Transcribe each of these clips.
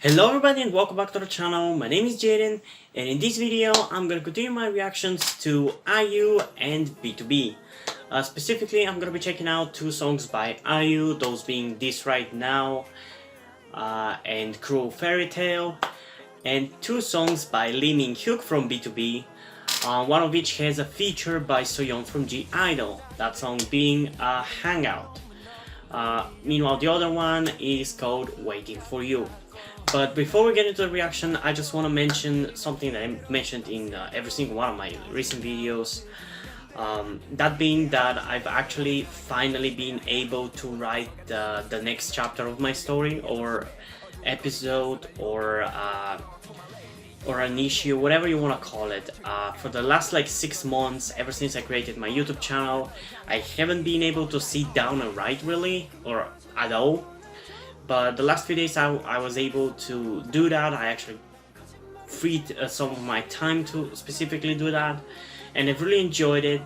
Hello everybody and welcome back to the channel. My name is Jaden, and in this video I'm gonna continue my reactions to IU and BTOB. Specifically, I'm gonna be checking out two songs by IU, those being This Right Now and Cruel Fairytale, and two songs by Minhyuk from BTOB, one of which has a feature by Soyeon from G-Idol, that song being Hangout. Meanwhile, the other one is called Waiting for You. But before we get into the reaction, I just want to mention something that I mentioned in every single one of my recent videos. That being that I've actually finally been able to write the next chapter of my story, or episode, or an issue, whatever you want to call it. For the last like 6 months, ever since I created my YouTube channel, I haven't been able to sit down and write really, or at all. But the last few days I was able to do that. I actually freed some of my time to specifically do that, and I've really enjoyed it.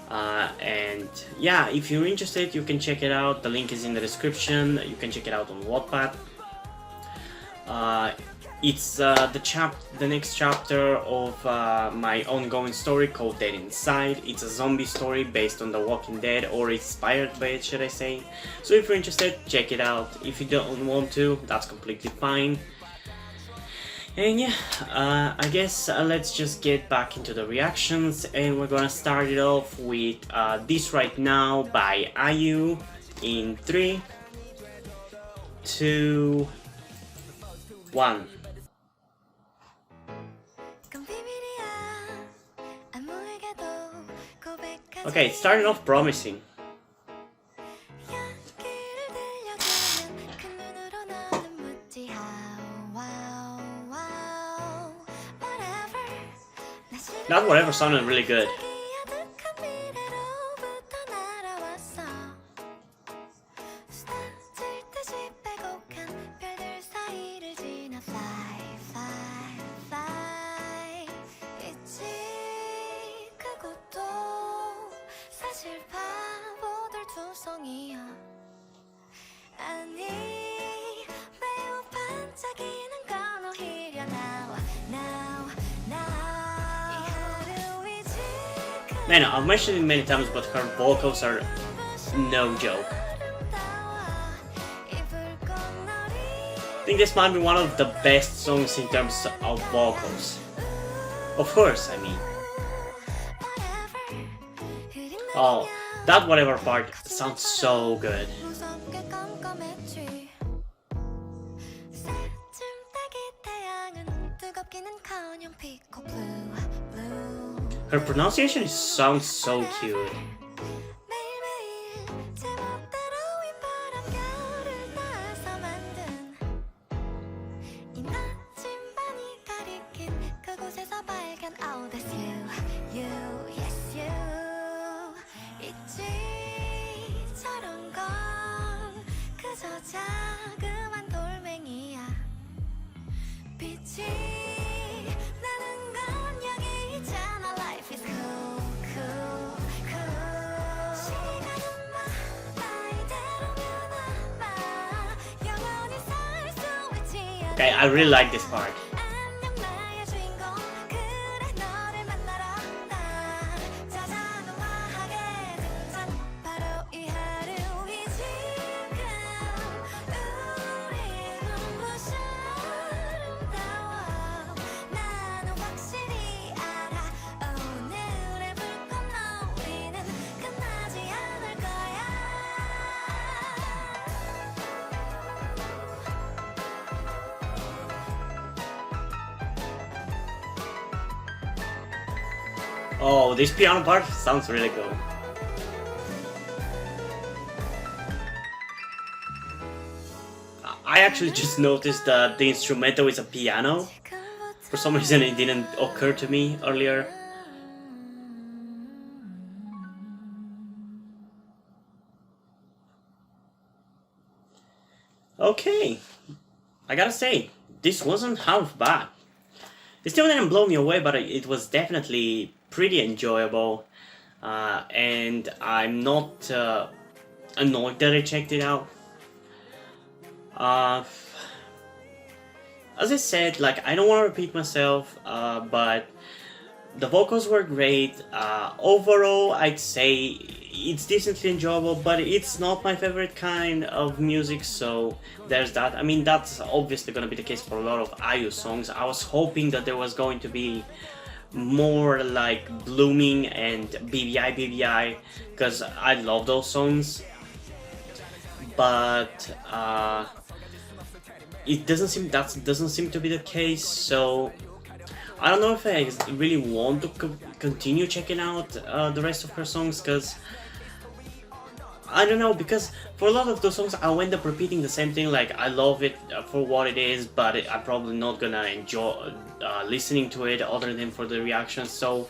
And yeah, if you're interested, you can check it out. The link is in the description. You can check it out on Wattpad. It's the next chapter of my ongoing story called Dead Inside. It's a zombie story based on The Walking Dead, or inspired by it, should I say. So if you're interested, check it out. If you don't want to, that's completely fine. And yeah, I guess let's just get back into the reactions, and we're gonna start it off with This Right Now by IU in 3, 2, 1. Okay, it started off promising. That whatever sounded really good. Man, I've mentioned it many times, but her vocals are no joke. I think this might be one of the best songs in terms of vocals. Of course, I mean. Oh, that whatever part sounds so good. Her pronunciation sounds so cute. Okay, I really like this part. Oh, this piano part sounds really good. I actually just noticed that the instrumental is a piano. For some reason it didn't occur to me earlier. Okay, I gotta say, this wasn't half bad. It still didn't blow me away, but it was definitely pretty enjoyable, and I'm not annoyed that I checked it out. as I said, like, I don't want to repeat myself, but the vocals were great. Overall, I'd say it's decently enjoyable, but it's not my favorite kind of music, so there's that. I mean, that's obviously gonna be the case for a lot of IU songs. I was hoping that there was going to be more like Blooming and BBI BBI, because I love those songs, but it doesn't seem to be the case. So I don't know if I really want to continue checking out the rest of her songs, because I don't know, because for a lot of those songs I'll end up repeating the same thing, like I love it for what it is, but I'm probably not gonna enjoy listening to it other than for the reactions. So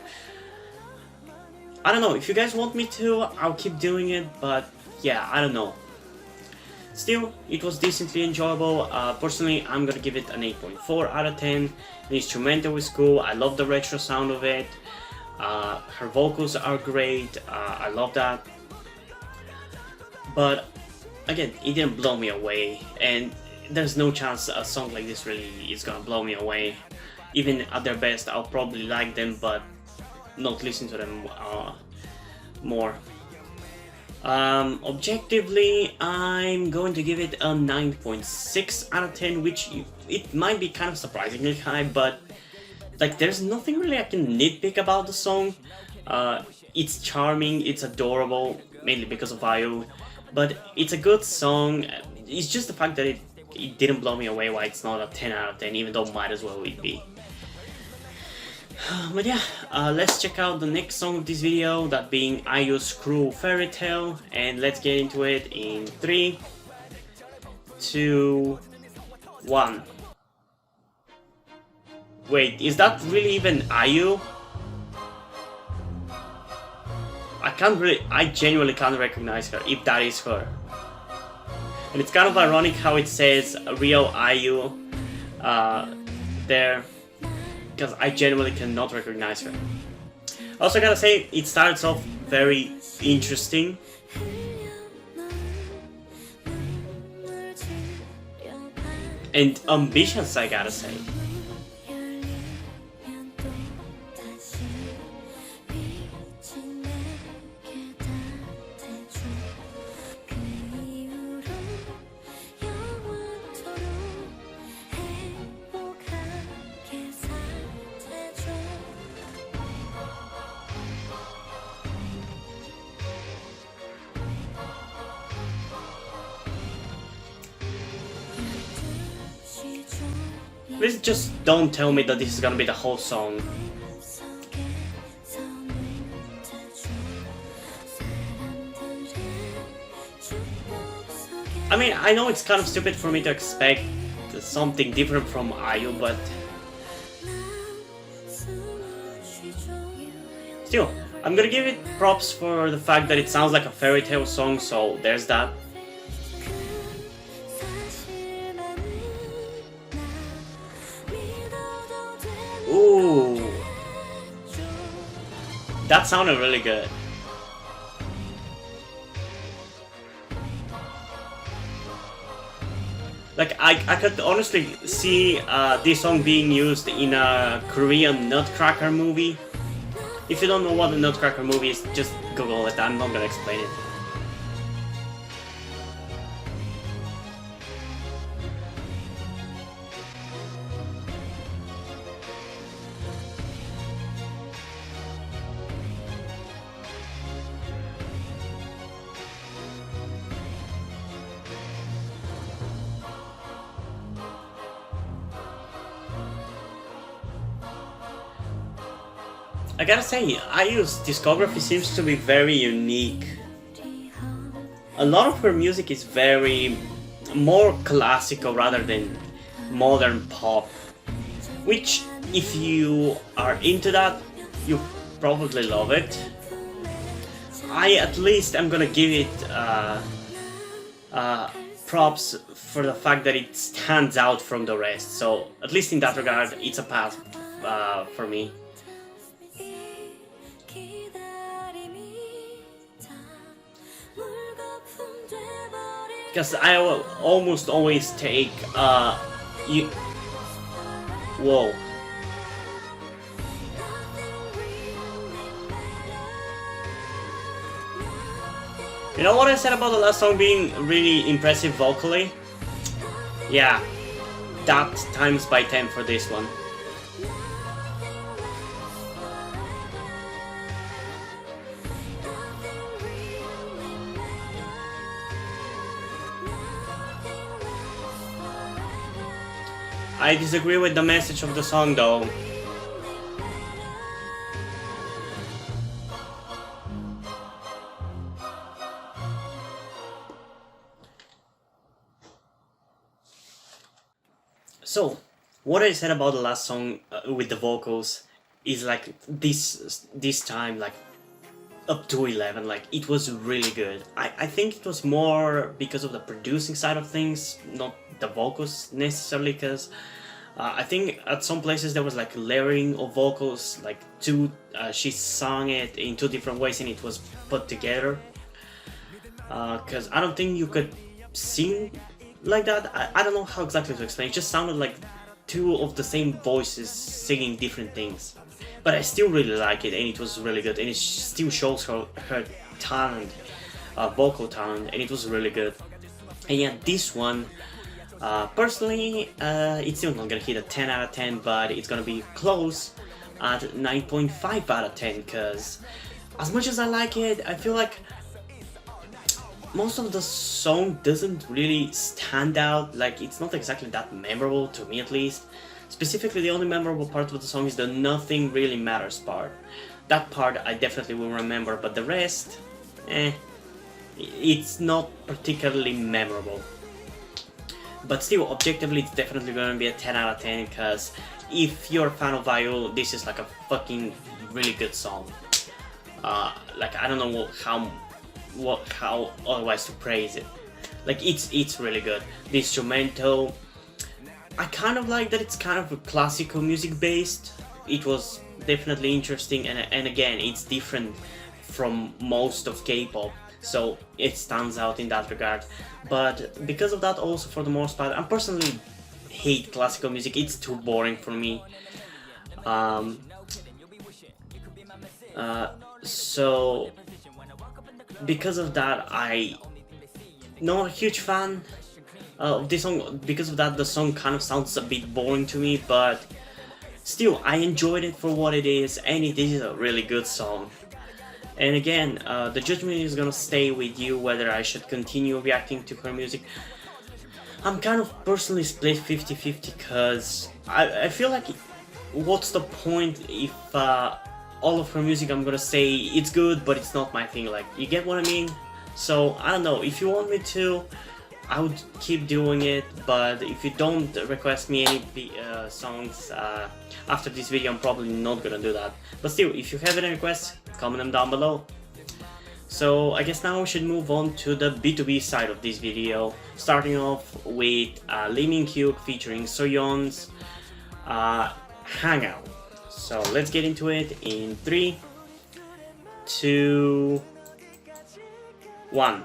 I don't know, if you guys want me to, I'll keep doing it, but yeah, I don't know. Still, it was decently enjoyable. Personally, I'm gonna give it an 8.4 out of 10. The instrumental was cool, I love the retro sound of it. Her vocals are great, I love that. But again, it didn't blow me away, and there's no chance a song like this really is gonna blow me away. Even at their best, I'll probably like them, but not listen to them more. Objectively, I'm going to give it a 9.6 out of 10, which it might be kind of surprisingly high, but like there's nothing really I can nitpick about the song. It's charming, it's adorable, mainly because of IU, but it's a good song. It's just the fact that it didn't blow me away, why it's not a 10 out of 10, even though might as well it be. But yeah, let's check out the next song of this video, that being IU's Cruel Fairytale, and let's get into it in 3, 2, 1. Wait, is that really even IU? I genuinely can't recognize her, if that is her. And it's kind of ironic how it says real IU there, because I genuinely cannot recognize her. Also gotta say, it starts off very interesting. And ambitious, I gotta say. Please just don't tell me that this is gonna be the whole song. I mean, I know it's kind of stupid for me to expect something different from IU, but still, I'm gonna give it props for the fact that it sounds like a fairy tale song, so there's that. Ooh, that sounded really good. Like, I could honestly see this song being used in a Korean Nutcracker movie. If you don't know what a Nutcracker movie is, just Google it, I'm not gonna explain it. I gotta say, IU's discography seems to be very unique. A lot of her music is very more classical rather than modern pop, which, if you are into that, you probably love it. I at least am gonna give it props for the fact that it stands out from the rest, so at least in that regard, it's a pass for me. Because I will almost always take Whoa. You know what I said about the last song being really impressive vocally? Yeah, that times by 10 for this one. I disagree with the message of the song though. So, what I said about the last song with the vocals is like this time, like up to 11, like it was really good. I think it was more because of the producing side of things, not the vocals necessarily, because I think at some places there was like layering of vocals, like she sang it in two different ways and it was put together. Because I don't think you could sing like that. I don't know how exactly to explain. It just sounded like two of the same voices singing different things. But I still really like it, and it was really good, and it still shows her talent, vocal talent, and it was really good. And yeah, this one, personally, it's still not gonna hit a 10 out of 10, but it's gonna be close at 9.5 out of 10, because as much as I like it, I feel like most of the song doesn't really stand out. Like, it's not exactly that memorable, to me at least. Specifically, the only memorable part of the song is the nothing really matters part. That part I definitely will remember, but the rest, it's not particularly memorable. But still, objectively, it's definitely gonna be a 10 out of 10, because if you're a fan of IU, this is like a fucking really good song. Like, I don't know how otherwise to praise it. Like, it's really good. The instrumental, I kind of like that it's kind of classical music based. It was definitely interesting, and again, it's different from most of K-pop, so it stands out in that regard. But because of that, also for the most part, I personally hate classical music. It's too boring for me. So because of that, I'm not a huge fan of this song. Because of that, the song kind of sounds a bit boring to me, but still, I enjoyed it for what it is, and it is a really good song. And again, the judgment is gonna stay with you whether I should continue reacting to her music. I'm kind of personally split 50-50, because I feel like what's the point if all of her music I'm gonna say it's good, but it's not my thing, like, you get what I mean? So, I don't know, if you want me to, I would keep doing it, but if you don't request me any songs after this video, I'm probably not gonna do that. But still, if you have any requests, comment them down below. So I guess now we should move on to the BTOB side of this video, starting off with Minhyuk featuring Soyeon's Hangout. So let's get into it in 3, 2, 1.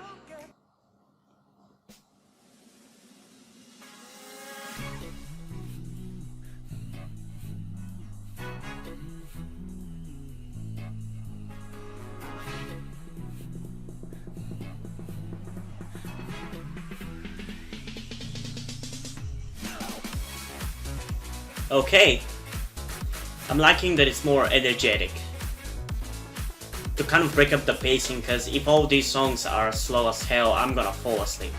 Okay, I'm liking that it's more energetic, to kind of break up the pacing, because if all these songs are slow as hell, I'm gonna fall asleep.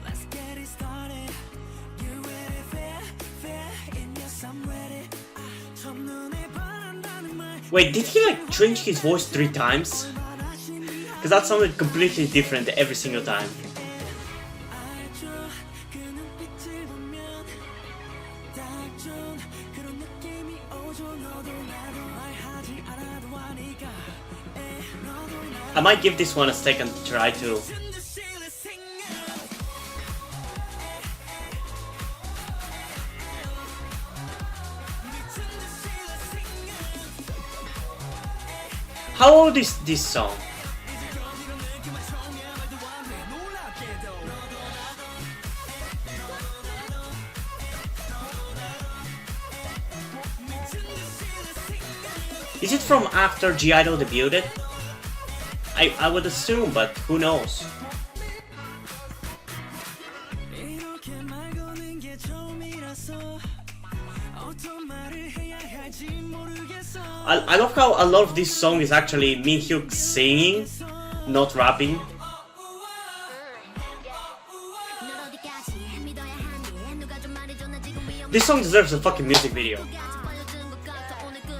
Let's get it started. You ready? Fair in yes, I'm ready. Wait, did he like change his voice 3 times? Because that sounded completely different every single time. I might give this one a second try too. How old is this song? Is it from after G-Idol debuted? I would assume, but who knows? I love how a lot of this song is actually Minhyuk singing, not rapping. This song deserves a fucking music video.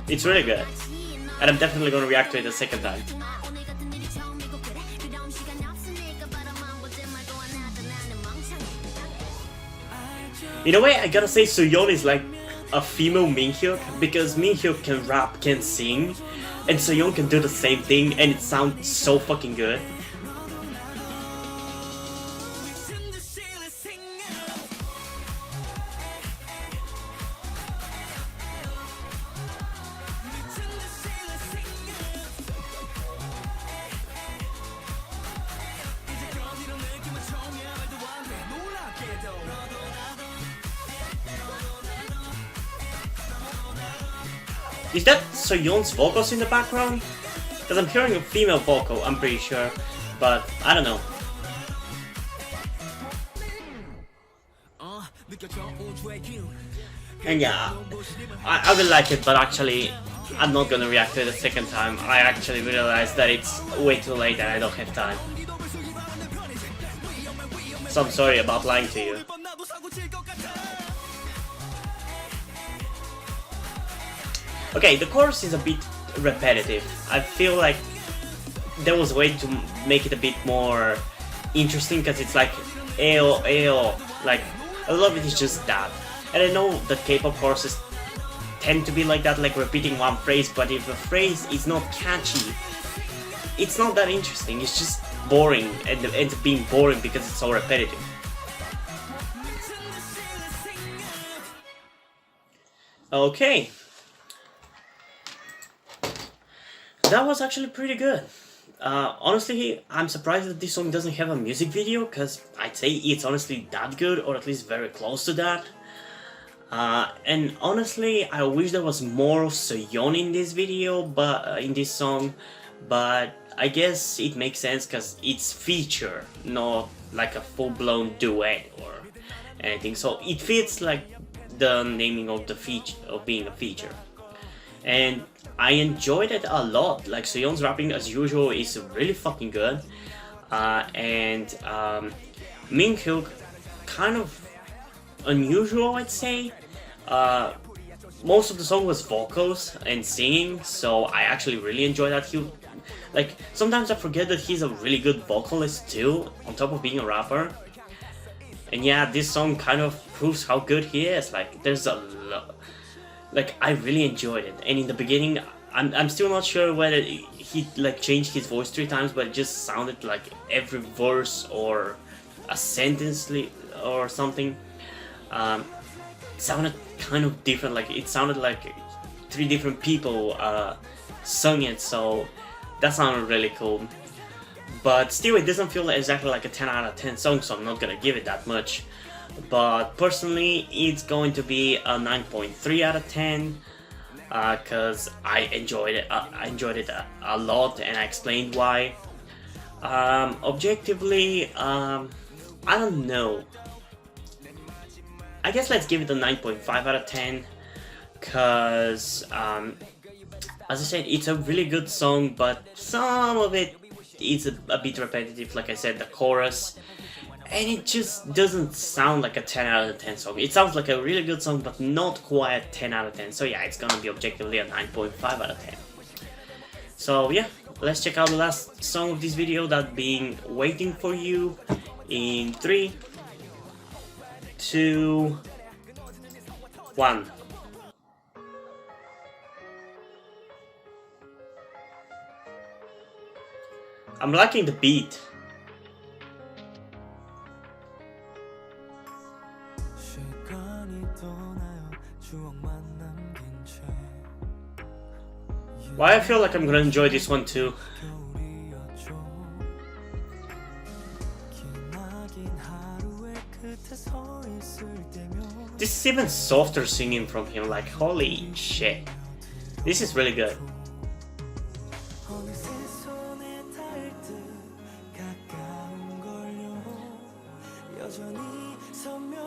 It's really good. And I'm definitely gonna react to it a second time. In a way, I gotta say Soyeon is like a female Minhyuk, because Minhyuk can rap, can sing, and Soyeon can do the same thing, and it sounds so fucking good. Is that Soyeon's vocals in the background? Because I'm hearing a female vocal, I'm pretty sure, but I don't know. And yeah, I really like it, but actually, I'm not gonna react to it a second time. I actually realized that it's way too late and I don't have time. So I'm sorry about lying to you. Okay, the chorus is a bit repetitive. I feel like there was a way to make it a bit more interesting, because it's like AO, AO, like a lot of it is just that. And I know that K-pop choruses tend to be like that, like repeating one phrase, but if a phrase is not catchy, it's not that interesting, it's just boring, and it ends up being boring because it's so repetitive. Okay. That was actually pretty good. Honestly, I'm surprised that this song doesn't have a music video, because I'd say it's honestly that good, or at least very close to that. And honestly, I wish there was more of Soyeon in this video, but in this song, but I guess it makes sense because it's feature, not like a full-blown duet or anything. So it fits like the naming of the feature, of being a feature. And I enjoyed it a lot. Like, Soyeon's rapping as usual is really fucking good, and Minhyuk kind of unusual, I'd say. Most of the song was vocals and singing, so I actually really enjoyed that. Like, sometimes I forget that he's a really good vocalist too, on top of being a rapper. And yeah, this song kind of proves how good he is. Like, there's a lot. Like, I really enjoyed it, and in the beginning, I'm still not sure whether he like changed his voice 3 times, but it just sounded like every verse or a sentence or something sounded kind of different. Like, it sounded like 3 different people sung it, so that sounded really cool. But still, it doesn't feel exactly like a 10 out of 10 song, so I'm not gonna give it that much. But personally, it's going to be a 9.3 out of 10, because I enjoyed it. I enjoyed it a lot, and I explained why. Objectively, I don't know. I guess let's give it a 9.5 out of 10, because as I said, it's a really good song, but some of it is a bit repetitive. Like I said, the chorus. And it just doesn't sound like a 10 out of 10 song. It sounds like a really good song, but not quite 10 out of 10. So yeah, it's gonna be objectively a 9.5 out of 10. So yeah, let's check out the last song of this video, that being Waiting For You, in 3, 2, 1. I'm liking the beat. Why I feel like I'm gonna enjoy this one too. This is even softer singing from him, like holy shit. This is really good.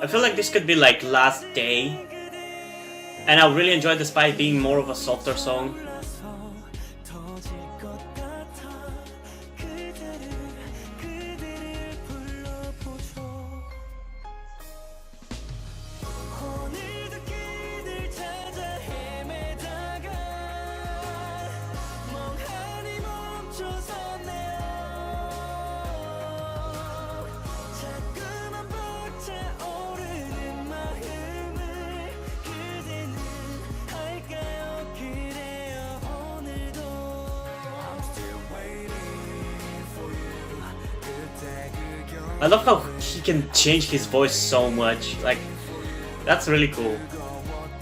I feel like this could be like Last Day, and I really enjoyed despite being more of a softer song. I love how he can change his voice so much, like, that's really cool.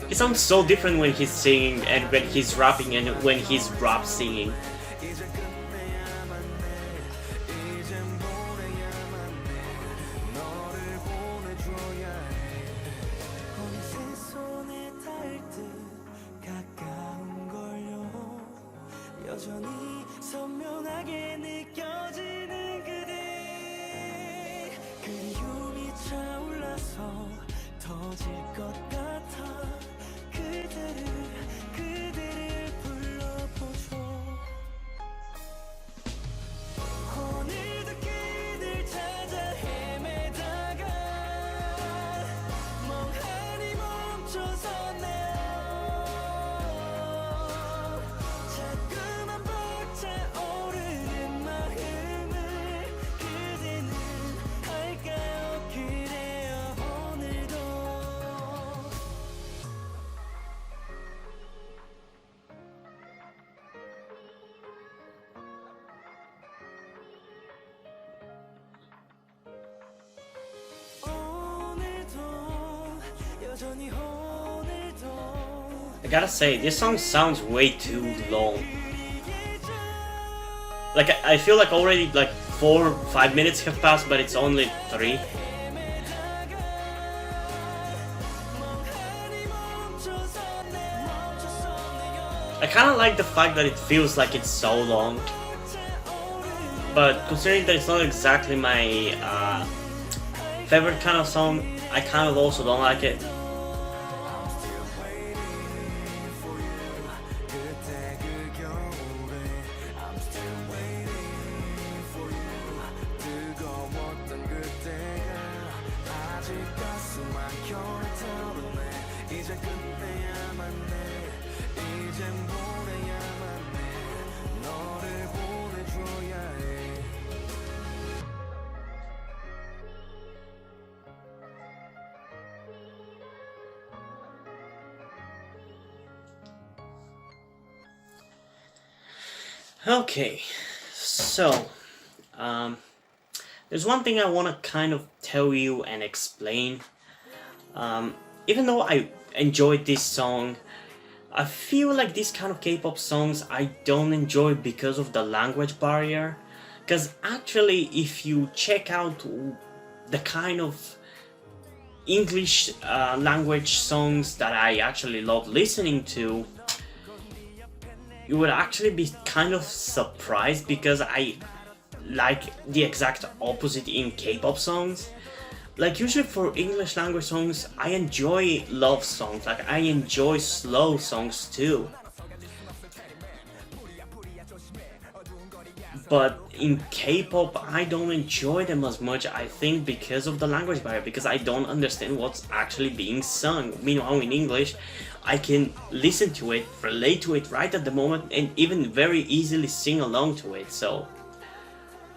He sounds so different when he's singing and when he's rapping and when he's rap singing. I gotta say, this song sounds way too long. Like, I feel like already like 4 or 5 minutes have passed, but it's only 3. I kinda like the fact that it feels like it's so long. But considering that it's not exactly my favorite kind of song, I kind of also don't like it. Okay, so there's one thing I want to kind of tell you and explain. Even though I enjoyed this song, I feel like these kind of K-pop songs I don't enjoy because of the language barrier. Because actually, if you check out the kind of English language songs that I actually love listening to, you would actually be kind of surprised because I like the exact opposite in K-pop songs. Like usually for English language songs, I enjoy love songs, like I enjoy slow songs too. But in K-pop, I don't enjoy them as much, I think because of the language barrier, because I don't understand what's actually being sung. Meanwhile in English, I can listen to it, relate to it right at the moment, and even very easily sing along to it. So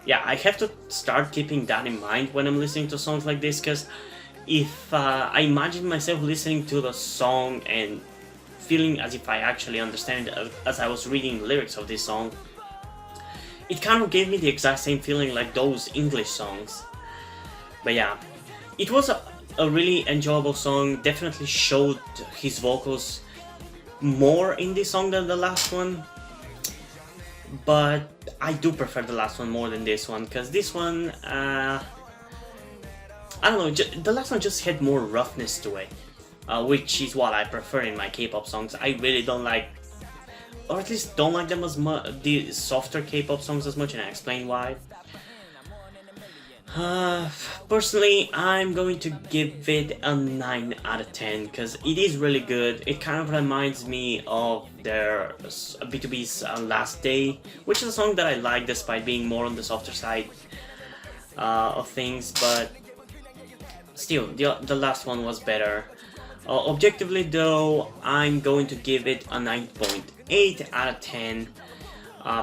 yeah, I have to start keeping that in mind when I'm listening to songs like this, because if I imagine myself listening to the song and feeling as if I actually understand it as I was reading the lyrics of this song, it kind of gave me the exact same feeling like those English songs. But yeah, it was a really enjoyable song, definitely showed his vocals more in this song than the last one. but I do prefer the last one more than this one, because this one, I don't know, the last one just had more roughness to it, which is what I prefer in my K-pop songs. I really don't like, or at least don't like them as much, the softer K-pop songs as much, and I explain why. Personally, I'm going to give it a 9 out of 10 because it is really good. It kind of reminds me of their BTOB's Last Day, which is a song that I like despite being more on the softer side of things, but still, the last one was better. Objectively though, I'm going to give it a 9.8 out of 10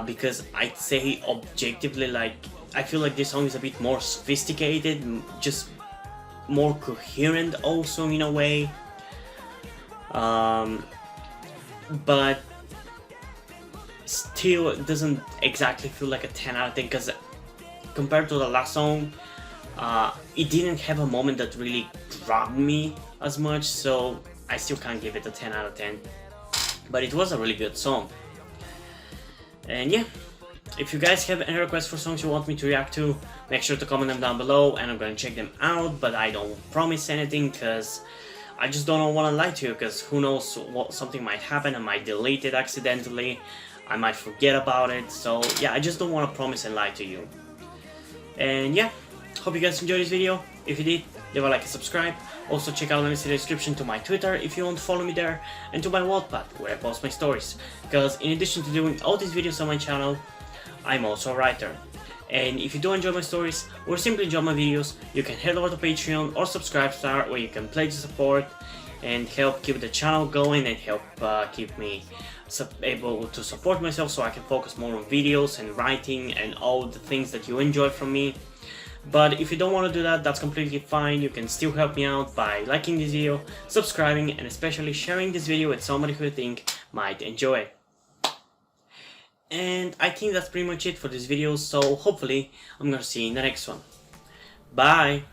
because I'd say objectively, like, I feel like this song is a bit more sophisticated, just more coherent also in a way. But still it doesn't exactly feel like a 10 out of 10 because compared to the last song, it didn't have a moment that really grabbed me as much, so I still can't give it a 10 out of 10. But it was a really good song. And yeah. If you guys have any requests for songs you want me to react to, make sure to comment them down below and I'm gonna check them out, but I don't promise anything because I just don't want to lie to you, because who knows what, something might happen, I might delete it accidentally, I might forget about it, so yeah, I just don't want to promise and lie to you. And yeah, hope you guys enjoyed this video. If you did, leave a like and subscribe. Also check out the links in the description to my Twitter if you want to follow me there, and to my Wattpad where I post my stories, because in addition to doing all these videos on my channel, I'm also a writer. And if you do enjoy my stories or simply enjoy my videos, you can head over to Patreon or Subscribestar where you can pledge support and help keep the channel going and help keep me able to support myself so I can focus more on videos and writing and all the things that you enjoy from me. But if you don't want to do that, that's completely fine. You can still help me out by liking this video, subscribing, and especially sharing this video with somebody who you think might enjoy it. And I think that's pretty much it for this video, so hopefully I'm gonna see you in the next one. Bye!